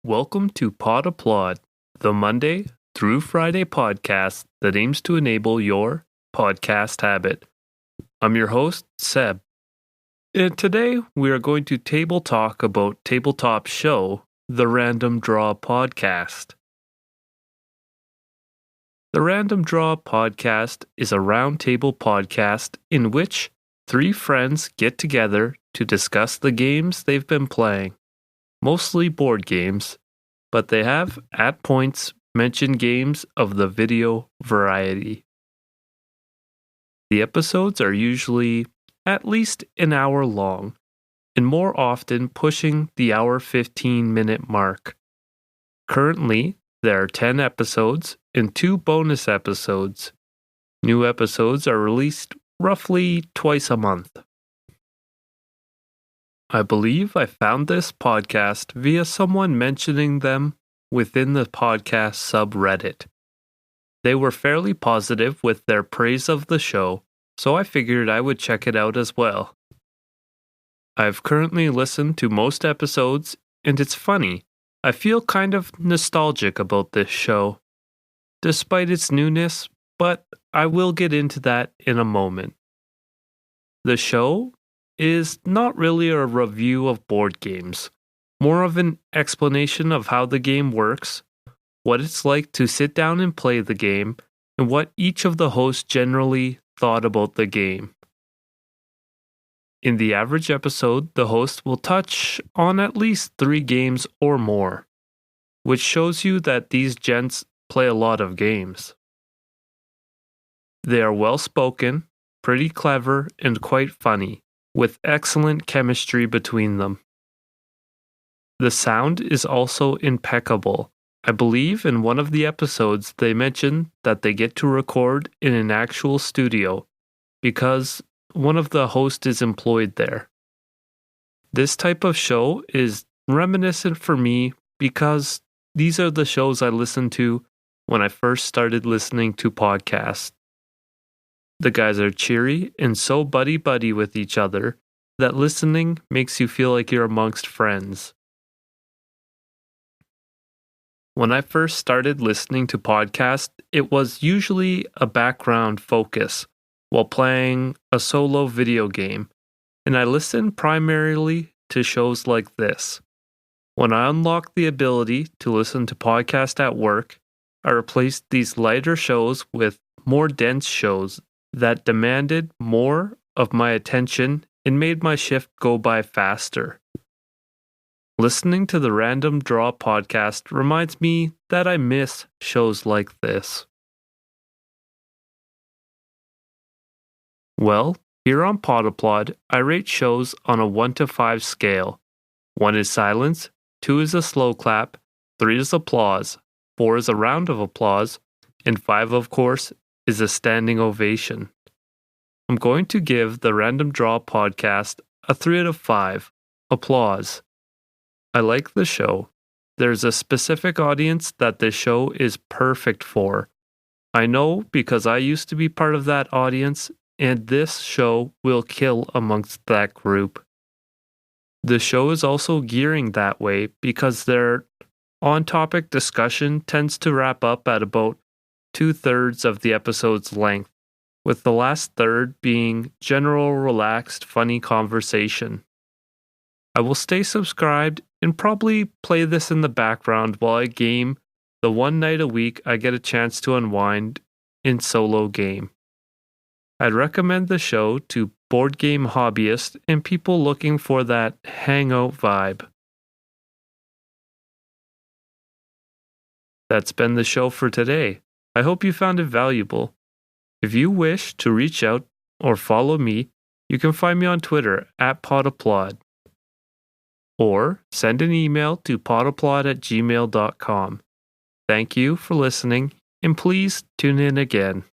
Welcome to Pod Applaud, the Monday through Friday podcast that aims to enable your podcast habit. I'm your host, Seb. And today we are going to table talk about Tabletop Show, the Random Draw podcast. The Random Draw podcast is a roundtable podcast in which three friends get together to discuss the games they've been playing. Mostly board games, but they have, at points, mentioned games of the video variety. The episodes are usually at least an hour long, and more often pushing the hour 15-minute mark. Currently, there are 10 episodes and 2 bonus episodes. New episodes are released roughly twice a month. I believe I found this podcast via someone mentioning them within the podcast subreddit. They were fairly positive with their praise of the show, so I figured I would check it out as well. I've currently listened to most episodes, and it's funny. I feel kind of nostalgic about this show, despite its newness, but I will get into that in a moment. The show is not really a review of board games, more of an explanation of how the game works, what it's like to sit down and play the game, and what each of the hosts generally thought about the game. In the average episode, the host will touch on at least 3 games or more, which shows you that these gents play a lot of games. They are well spoken, pretty clever, and quite funny, with excellent chemistry between them. The sound is also impeccable. I believe in one of the episodes they mention that they get to record in an actual studio because one of the hosts is employed there. This type of show is reminiscent for me because these are the shows I listened to when I first started listening to podcasts. The guys are cheery and so buddy-buddy with each other that listening makes you feel like you're amongst friends. When I first started listening to podcasts, it was usually a background focus while playing a solo video game, and I listened primarily to shows like this. When I unlocked the ability to listen to podcasts at work, I replaced these lighter shows with more dense shows that demanded more of my attention and made my shift go by faster. Listening to the Random Draw podcast reminds me that I miss shows like this. Well, here on Pod Applaud, I rate shows on a 1 to 5 scale. 1 is silence, 2 is a slow clap, 3 is applause, 4 is a round of applause, and 5, of course, is a standing ovation. I'm going to give the Random Draw podcast a 3 out of 5. Applause. I like the show. There's a specific audience that this show is perfect for. I know because I used to be part of that audience, and this show will kill amongst that group. The show is also gearing that way because their on-topic discussion tends to wrap up at about 2/3 of the episode's length, with the last third being general, relaxed, funny conversation. I will stay subscribed and probably play this in the background while I game the one night a week I get a chance to unwind in solo game. I'd recommend the show to board game hobbyists and people looking for that hangout vibe. That's been the show for today. I hope you found it valuable. If you wish to reach out or follow me, you can find me on Twitter at podapplaud. Or send an email to podapplaud@gmail.com. Thank you for listening, and please tune in again.